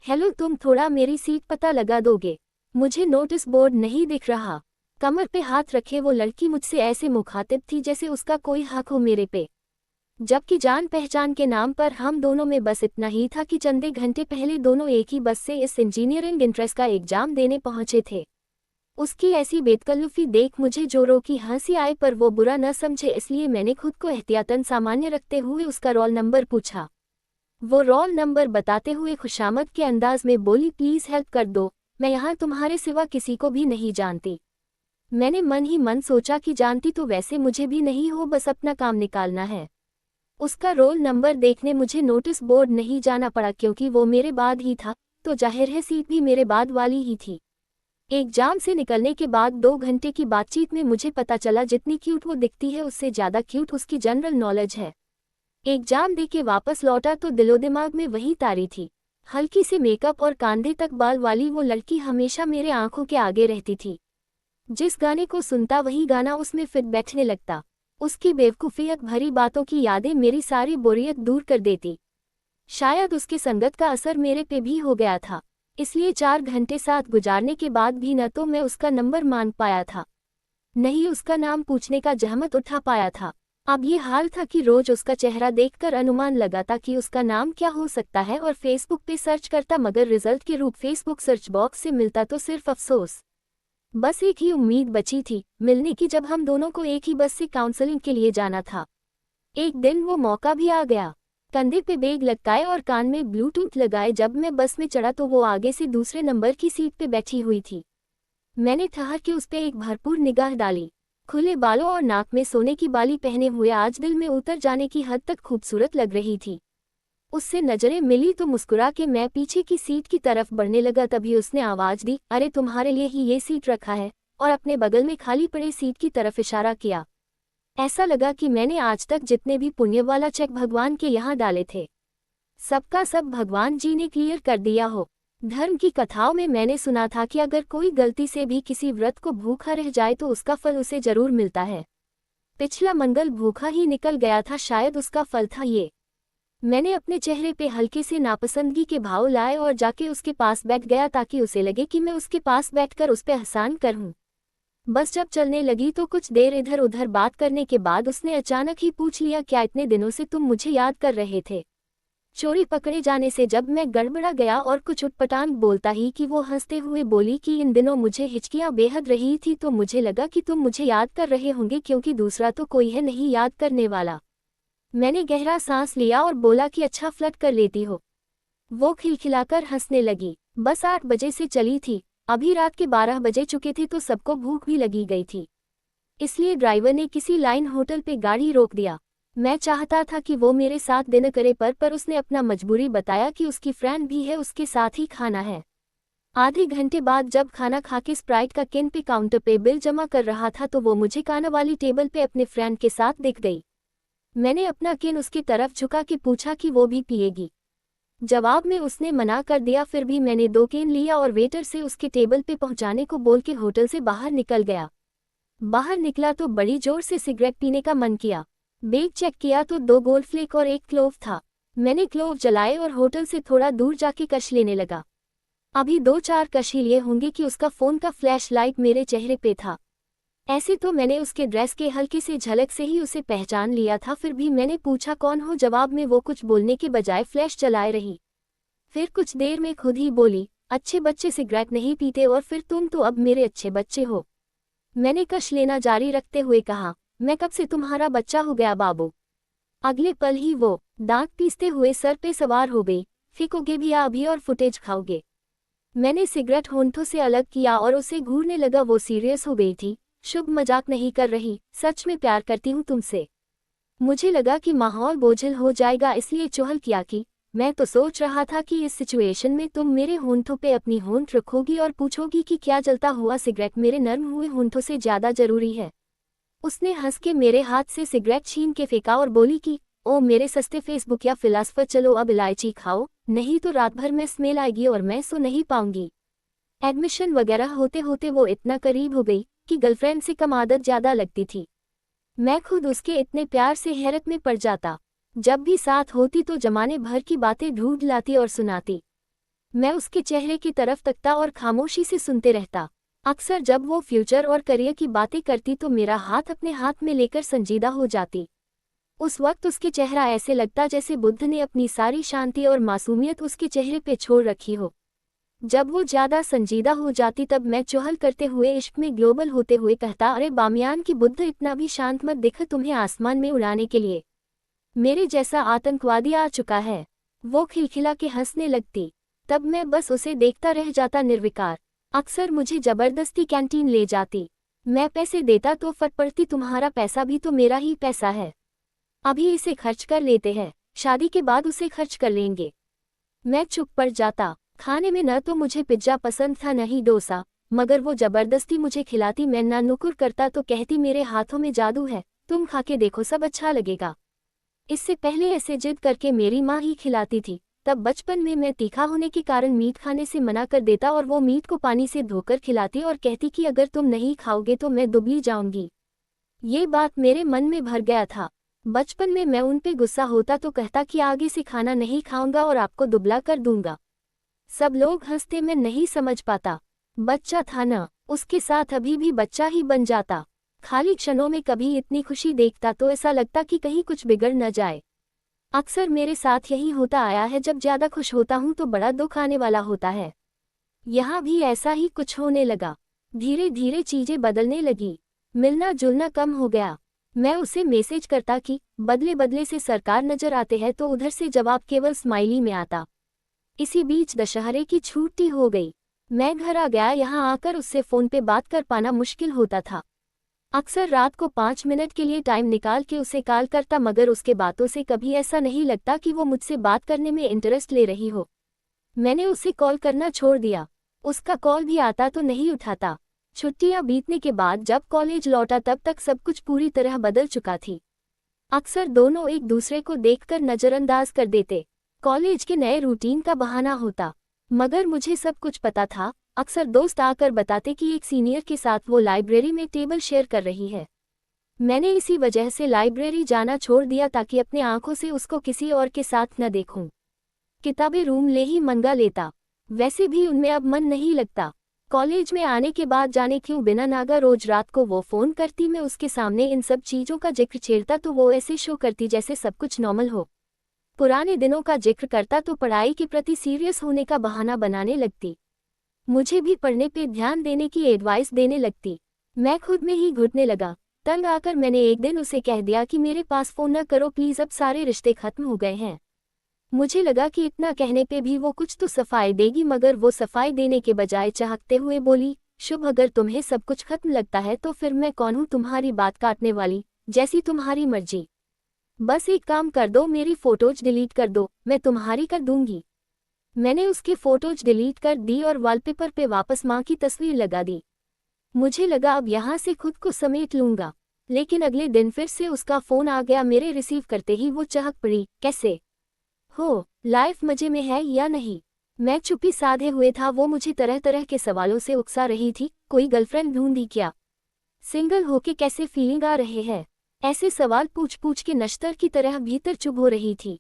Hello, तुम थोड़ा मेरी सीट पता लगा दोगे? मुझे नोटिस बोर्ड नहीं दिख रहा। कमर पे हाथ रखे वो लड़की मुझसे ऐसे मुखातिब थी जैसे उसका कोई हक हो मेरे पे, जबकि जान पहचान के नाम पर हम दोनों में बस इतना ही था कि चंदे घंटे पहले दोनों एक ही बस से इस इंजीनियरिंग इंट्रेंस का एग्जाम देने पहुंचे थे। उसकी ऐसी बेतकल्लुफी देख मुझे जोरों की हंसी आए, पर वो बुरा न समझे इसलिए मैंने खुद को एहतियातन सामान्य रखते हुए उसका रोल नंबर पूछा। वो रोल नंबर बताते हुए खुशामद के अंदाज में बोली, प्लीज़ हेल्प कर दो, मैं यहाँ तुम्हारे सिवा किसी को भी नहीं जानती। मैंने मन ही मन सोचा कि जानती तो वैसे मुझे भी नहीं हो, बस अपना काम निकालना है। उसका रोल नंबर देखने मुझे नोटिस बोर्ड नहीं जाना पड़ा क्योंकि वो मेरे बाद ही था, तो जाहिर है सीट भी मेरे बाद वाली ही थी। एग्जाम से निकलने के बाद 2 घंटे की बातचीत में मुझे पता चला जितनी क्यूट वो दिखती है उससे ज़्यादा क्यूट उसकी जनरल नॉलेज है। एग्जाम दे के वापस लौटा तो दिलो दिमाग में वही तारी थी। हल्की से मेकअप और कांधे तक बाल वाली वो लड़की हमेशा मेरे आंखों के आगे रहती थी। जिस गाने को सुनता वही गाना उसमें फिट बैठने लगता। उसकी बेवकूफ़ियत भरी बातों की यादें मेरी सारी बोरियत दूर कर देती। शायद उसकी संगत का असर मेरे पे भी हो गया था, इसलिए 4 घंटे साथ गुजारने के बाद भी न तो मैं उसका नंबर मांग पाया था, नहीं उसका नाम पूछने का जहमत उठा पाया था। अब ये हाल था कि रोज उसका चेहरा देखकर अनुमान लगाता कि उसका नाम क्या हो सकता है और फेसबुक पे सर्च करता, मगर रिजल्ट के रूप फेसबुक सर्च बॉक्स से मिलता तो सिर्फ अफसोस। बस एक ही उम्मीद बची थी, मिलने की, जब हम दोनों को एक ही बस से काउंसलिंग के लिए जाना था। एक दिन वो मौका भी आ गया। कंधे पे बैग लटकाए और कान में ब्लूटूथ लगाए जब मैं बस में चढ़ा तो वो आगे से दूसरे नंबर की सीट पे बैठी हुई थी। मैंने ठहर के उस पे एक भरपूर निगाह डाली। खुले बालों और नाक में सोने की बाली पहने हुए आज दिल में उतर जाने की हद तक खूबसूरत लग रही थी। उससे नजरें मिली तो मुस्कुरा के मैं पीछे की सीट की तरफ बढ़ने लगा, तभी उसने आवाज दी, अरे तुम्हारे लिए ही ये सीट रखा है, और अपने बगल में खाली पड़े सीट की तरफ इशारा किया। ऐसा लगा कि मैंने आज तक जितने भी पुण्य वाला चेक भगवान के यहाँ डाले थे, सबका सब भगवान जी ने क्लियर कर दिया हो। धर्म की कथाओं में मैंने सुना था कि अगर कोई गलती से भी किसी व्रत को भूखा रह जाए तो उसका फल उसे जरूर मिलता है। पिछला मंगल भूखा ही निकल गया था, शायद उसका फल था ये। मैंने अपने चेहरे पे हल्के से नापसंदगी के भाव लाए और जाके उसके पास बैठ गया ताकि उसे लगे कि मैं उसके पास बैठकर उस पे एहसान करूं। बस जब चलने लगी तो कुछ देर इधर उधर बात करने के बाद उसने अचानक ही पूछ लिया, क्या इतने दिनों से तुम मुझे याद कर रहे थे? चोरी पकड़े जाने से जब मैं गड़बड़ा गया और कुछ उटपटांग बोलता ही कि वो हंसते हुए बोली कि इन दिनों मुझे हिचकियां बेहद रही थी, तो मुझे लगा कि तुम मुझे याद कर रहे होंगे क्योंकि दूसरा तो कोई है नहीं याद करने वाला। मैंने गहरा सांस लिया और बोला कि अच्छा, फ्लर्ट कर लेती हो। वो खिलखिलाकर हंसने लगी। बस 8 बजे से चली थी, अभी रात के 12 बजे चुके थे तो सबको भूख भी लगी गई थी, इसलिए ड्राइवर ने किसी लाइन होटल पे गाड़ी रोक दिया। मैं चाहता था कि वो मेरे साथ डिनर करे, पर उसने अपना मजबूरी बताया कि उसकी फ्रेंड भी है, उसके साथ ही खाना है। आधे घंटे बाद जब खाना खाके स्प्राइट का कैन पे काउंटर पे बिल जमा कर रहा था तो वो मुझे खाना वाली टेबल पे अपने फ्रेंड के साथ दिख गई। मैंने अपना कैन उसकी तरफ झुका के पूछा कि वो भी पिएगी। जवाब में उसने मना कर दिया, फिर भी मैंने 2 कैन लिया और वेटर से उसके टेबल पे पहुंचाने को बोल के होटल से बाहर निकल गया। बाहर निकला तो बड़ी जोर से सिगरेट पीने का मन किया। बैग चेक किया तो 2 गोल्ड फ्लेक और 1 क्लोव था। मैंने क्लोव जलाए और होटल से थोड़ा दूर जाके कश लेने लगा। अभी 2-4 कश ही लिए होंगे कि उसका फ़ोन का फ्लैश लाइट मेरे चेहरे पे था। ऐसे तो मैंने उसके ड्रेस के हल्के से झलक से ही उसे पहचान लिया था, फिर भी मैंने पूछा कौन हो। जवाब में वो कुछ बोलने के बजाय फ्लैश जलाए रही। फिर कुछ देर में खुद ही बोली, अच्छे बच्चे सिगरेट नहीं पीते और फिर तुम तो अब मेरे अच्छे बच्चे हो। मैंने कश लेना जारी रखते हुए कहा, मैं कब से तुम्हारा बच्चा हो गया बाबू। अगले पल ही वो दांत पीसते हुए सर पे सवार हो गई, फीकोगे भी अभी और फुटेज खाओगे। मैंने सिगरेट होंठों से अलग किया और उसे घूरने लगा। वो सीरियस हो गई थी, शुभ मजाक नहीं कर रही, सच में प्यार करती हूँ तुमसे। मुझे लगा कि माहौल बोझिल हो जाएगा, इसलिए चौहल किया कि मैं तो सोच रहा था कि इस सिचुएशन में तुम मेरे होंठों पे अपनी होंठ रखोगी और पूछोगी कि क्या जलता हुआ सिगरेट मेरे नर्म हुए होंठों से ज़्यादा जरूरी है। उसने हंस के मेरे हाथ से सिगरेट छीन के फेंका और बोली कि ओ मेरे सस्ते फेसबुक या फिलासफर, चलो अब इलायची खाओ, नहीं तो रात भर में स्मेल आएगी और मैं सो नहीं पाऊंगी। एडमिशन वगैरह होते होते वो इतना करीब हो गई कि गर्लफ्रेंड से कम आदत ज़्यादा लगती थी। मैं खुद उसके इतने प्यार से हैरत में पड़ जाता। जब भी साथ होती तो जमाने भर की बातें ढूंढ लाती और सुनाती। मैं उसके चेहरे की तरफ तकता और खामोशी से सुनते रहता। अक्सर जब वो फ्यूचर और करियर की बातें करती तो मेरा हाथ अपने हाथ में लेकर संजीदा हो जाती। उस वक्त उसके चेहरा ऐसे लगता जैसे बुद्ध ने अपनी सारी शांति और मासूमियत उसके चेहरे पे छोड़ रखी हो। जब वो ज्यादा संजीदा हो जाती तब मैं चुहल करते हुए इश्क में ग्लोबल होते हुए कहता, अरे बामियान की बुद्ध, इतना भी शांत मत दिख, तुम्हें आसमान में उड़ाने के लिए मेरे जैसा आतंकवादी आ चुका है। वो खिलखिला के हंसने लगती। तब मैं बस उसे देखता रह जाता निर्विकार। अक्सर मुझे जबरदस्ती कैंटीन ले जाती। मैं पैसे देता तो फट पड़ती, तुम्हारा पैसा भी तो मेरा ही पैसा है, अभी इसे खर्च कर लेते हैं, शादी के बाद उसे खर्च कर लेंगे। मैं चुप पड़ जाता। खाने में न तो मुझे पिज्जा पसंद था न ही डोसा, मगर वो जबरदस्ती मुझे खिलाती। मैं ना नुकुर करता तो कहती, मेरे हाथों में जादू है, तुम खा के देखो, सब अच्छा लगेगा। इससे पहले ऐसे जिद करके मेरी माँ ही खिलाती थी। तब बचपन में मैं तीखा होने के कारण मीट खाने से मना कर देता और वो मीट को पानी से धोकर खिलाती और कहती कि अगर तुम नहीं खाओगे तो मैं दुबली जाऊंगी। ये बात मेरे मन में भर गया था। बचपन में मैं उन पे गुस्सा होता तो कहता कि आगे से खाना नहीं खाऊंगा और आपको दुबला कर दूंगा। सब लोग हंसते, मैं नहीं समझ पाता। बच्चा था ना, उसके साथ अभी भी बच्चा ही बन जाता। खाली क्षणों में कभी इतनी खुशी देखता तो ऐसा लगता कि कहीं कुछ बिगड़ न जाए। अक्सर मेरे साथ यही होता आया है, जब ज्यादा खुश होता हूं तो बड़ा दुख आने वाला होता है। यहाँ भी ऐसा ही कुछ होने लगा। धीरे धीरे चीजें बदलने लगी। मिलना जुलना कम हो गया। मैं उसे मैसेज करता कि बदले बदले से सरकार नजर आते हैं तो उधर से जवाब केवल स्माइली में आता। इसी बीच दशहरे की छुट्टी हो गई। मैं घर आ गया। यहाँ आकर उससे फोन पे बात कर पाना मुश्किल होता था। अक्सर रात को 5 मिनट के लिए टाइम निकाल के उसे कॉल करता, मगर उसके बातों से कभी ऐसा नहीं लगता कि वो मुझसे बात करने में इंटरेस्ट ले रही हो। मैंने उसे कॉल करना छोड़ दिया। उसका कॉल भी आता तो नहीं उठाता। छुट्टियां बीतने के बाद जब कॉलेज लौटा तब तक सब कुछ पूरी तरह बदल चुका थी। अक्सर दोनों एक दूसरे को देखकर नजरअंदाज कर देते। कॉलेज के नए रूटीन का बहाना होता, मगर मुझे सब कुछ पता था। अक्सर दोस्त आकर बताते कि एक सीनियर के साथ वो लाइब्रेरी में टेबल शेयर कर रही है। मैंने इसी वजह से लाइब्रेरी जाना छोड़ दिया ताकि अपने आंखों से उसको किसी और के साथ न देखूं। किताबें रूम ले ही मंगा लेता। वैसे भी उनमें अब मन नहीं लगता। कॉलेज में आने के बाद जाने क्यों बिना नागा रोज रात को वो फोन करती, मैं उसके सामने इन सब चीजों का जिक्र छेड़ता तो वो ऐसे शो करती जैसे सब कुछ नॉर्मल हो। पुराने दिनों का जिक्र करता तो पढ़ाई के प्रति सीरियस होने का बहाना बनाने लगती। मुझे भी पढ़ने पे ध्यान देने की एडवाइस देने लगती। मैं खुद में ही घुटने लगा। तंग आकर मैंने एक दिन उसे कह दिया कि मेरे पास फोन न करो प्लीज, अब सारे रिश्ते खत्म हो गए हैं। मुझे लगा कि इतना कहने पे भी वो कुछ तो सफाई देगी, मगर वो सफाई देने के बजाय चहकते हुए बोली, शुभ, अगर तुम्हें सब कुछ खत्म लगता है तो फिर मैं कौन हूँ तुम्हारी बात काटने वाली, जैसी तुम्हारी मर्जी। बस एक काम कर दो, मेरी फोटोज डिलीट कर दो, मैं तुम्हारी कर दूंगी। मैंने उसके फोटोज डिलीट कर दी और वॉलपेपर पे वापस माँ की तस्वीर लगा दी। मुझे लगा अब यहाँ से खुद को समेट लूंगा, लेकिन अगले दिन फिर से उसका फोन आ गया। मेरे रिसीव करते ही वो चहक पड़ी, कैसे हो, लाइफ मजे में है या नहीं। मैं चुप्पी साधे हुए था। वो मुझे तरह तरह के सवालों से उकसा रही थी। कोई गर्लफ्रेंड ढूंढी क्या, सिंगल होके कैसे फीलिंग आ रहे हैं, ऐसे सवाल पूछ पूछ के नश्तर की तरह भीतर चुभ हो रही थी।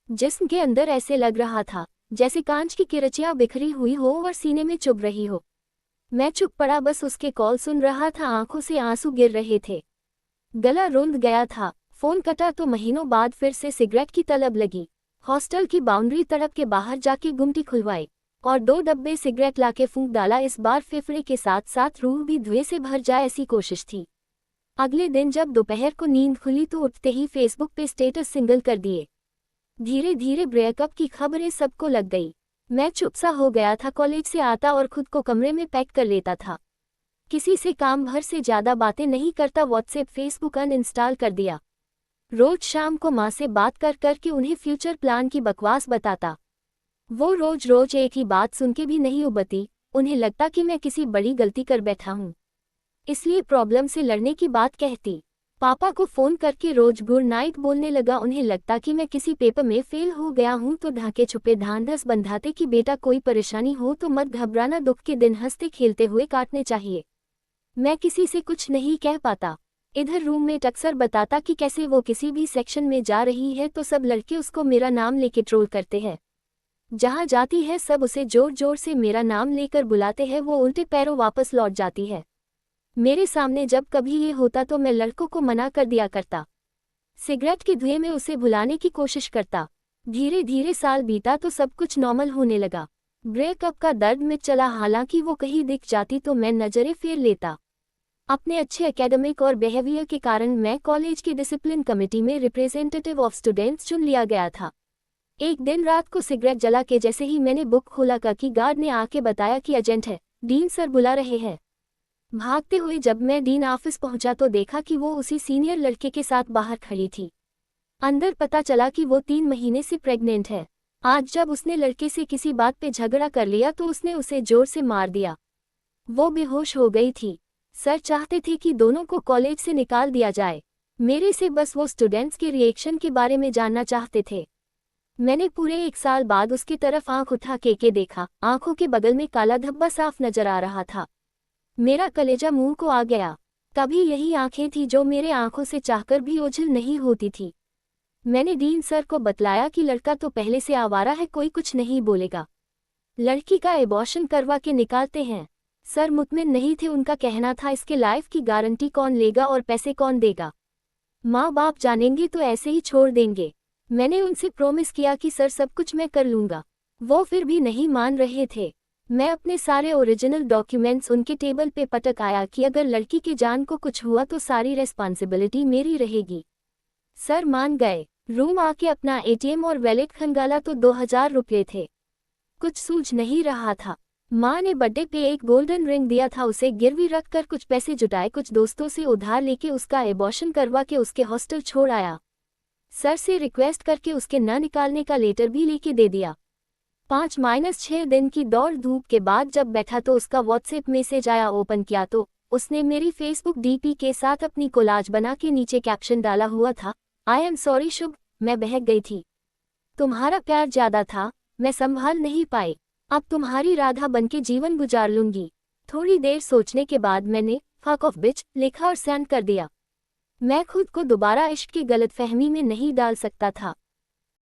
जिस्म के अंदर ऐसे लग रहा था जैसे कांच की किरचियां बिखरी हुई हो और सीने में चुभ रही हो। मैं चुप पड़ा, बस उसके कॉल सुन रहा था। आंखों से आंसू गिर रहे थे, गला रुंध गया था। फोन कटा तो महीनों बाद फिर से सिगरेट की तलब लगी। हॉस्टल की बाउंड्री तड़प के बाहर जाके गुमटी खुलवाई और 2 डब्बे सिगरेट लाके फूंक डाला। इस बार फेफड़े के साथ साथ रूह भी धुएं से भर जाए ऐसी कोशिश थी। अगले दिन जब दोपहर को नींद खुली तो उठते ही फेसबुक पे स्टेटस सिंगल कर दिए। धीरे धीरे ब्रेकअप की खबरें सबको लग गई। मैं चुप सा हो गया था। कॉलेज से आता और खुद को कमरे में पैक कर लेता था। किसी से काम भर से ज्यादा बातें नहीं करता। व्हाट्सएप फेसबुक अनइंस्टॉल कर दिया। रोज शाम को माँ से बात कर कर के उन्हें फ्यूचर प्लान की बकवास बताता। वो रोज रोज एक ही बात सुन के भी नहीं उबती। उन्हें लगता कि मैं किसी बड़ी गलती कर बैठा हूँ, इसलिए प्रॉब्लम से लड़ने की बात कहती। पापा को फोन करके रोज गुड नाइट बोलने लगा। उन्हें लगता कि मैं किसी पेपर में फेल हो गया हूँ तो ढाके छुपे ढांढस बंधाते कि बेटा कोई परेशानी हो तो मत घबराना, दुख के दिन हंसते खेलते हुए काटने चाहिए। मैं किसी से कुछ नहीं कह पाता। इधर रूममेट अक्सर बताता कि कैसे वो किसी भी सेक्शन में जा रही है तो सब लड़के उसको मेरा नाम लेके ट्रोल करते हैं। जहाँ जाती है सब उसे जोर जोर से मेरा नाम लेकर बुलाते हैं, वो उल्टे पैरों वापस लौट जाती है। मेरे सामने जब कभी ये होता तो मैं लड़कों को मना कर दिया करता, सिगरेट के धुएं में उसे भुलाने की कोशिश करता। धीरे धीरे साल बीता तो सब कुछ नॉर्मल होने लगा। ब्रेकअप का दर्द मिट चला, हालांकि वो कहीं दिख जाती तो मैं नजरें फेर लेता। अपने अच्छे एकेडमिक और बिहेवियर के कारण मैं कॉलेज की डिसिप्लिन कमेटी में रिप्रेजेंटेटिव ऑफ स्टूडेंट्स चुन लिया गया था। एक दिन रात को सिगरेट जला के जैसे ही मैंने बुक खोला कि गार्ड ने आके बताया कि एजेंट है, डीन सर बुला रहे हैं। भागते हुए जब मैं डीन ऑफिस पहुंचा तो देखा कि वो उसी सीनियर लड़के के साथ बाहर खड़ी थी। अंदर पता चला कि वो 3 महीने से प्रेग्नेंट है। आज जब उसने लड़के से किसी बात पे झगड़ा कर लिया तो उसने उसे जोर से मार दिया। वो बेहोश हो गई थी। सर चाहते थे कि दोनों को कॉलेज से निकाल दिया जाए। मेरे से बस वो स्टूडेंट्स के रिएक्शन के बारे में जानना चाहते थे। मैंने पूरे 1 साल बाद उसकी तरफ आंख उठा के देखा। आंखों के बगल में काला धब्बा साफ नजर आ रहा था। मेरा कलेजा मुंह को आ गया। तभी यही आंखें थी जो मेरे आंखों से चाहकर भी ओझल नहीं होती थी। मैंने डीन सर को बतलाया कि लड़का तो पहले से आवारा है, कोई कुछ नहीं बोलेगा, लड़की का एबॉर्शन करवा के निकालते हैं। सर मुतमिन नहीं थे, उनका कहना था इसके लाइफ की गारंटी कौन लेगा और पैसे कौन देगा, माँ बाप जानेंगे तो ऐसे ही छोड़ देंगे। मैंने उनसे प्रॉमिस किया कि सर सब कुछ मैं कर लूँगा। वो फिर भी नहीं मान रहे थे। मैं अपने सारे ओरिजिनल डॉक्यूमेंट्स उनके टेबल पे पटक आया कि अगर लड़की की जान को कुछ हुआ तो सारी रेस्पॉन्सिबिलिटी मेरी रहेगी। सर मान गए। रूम आके अपना एटीएम और वैलेट खंगाला तो 2000 रुपये थे। कुछ सूझ नहीं रहा था। माँ ने बर्थडे पे एक गोल्डन रिंग दिया था, उसे गिरवी रखकर कुछ पैसे जुटाए, कुछ दोस्तों से उधार लेके उसका एबॉर्शन करवा के उसके हॉस्टल छोड़ आया। सर से रिक्वेस्ट करके उसके न निकालने का लेटर भी लेके दे दिया। 5-6 दिन की दौड़ धूप के बाद जब बैठा तो उसका व्हाट्सएप मैसेज आया। ओपन किया तो उसने मेरी फेसबुक डीपी के साथ अपनी कोलाज बना के नीचे कैप्शन डाला हुआ था, आई एम सॉरी शुभ। मैं बहक गई थी। तुम्हारा प्यार ज्यादा था, मैं संभाल नहीं पाई। अब तुम्हारी राधा बनके जीवन गुजार लूंगी। थोड़ी देर सोचने के बाद मैंने फक ऑफ बिच लिखा और सेंड कर दिया। मैं खुद को दोबारा इश्क की गलतफहमी में नहीं डाल सकता था।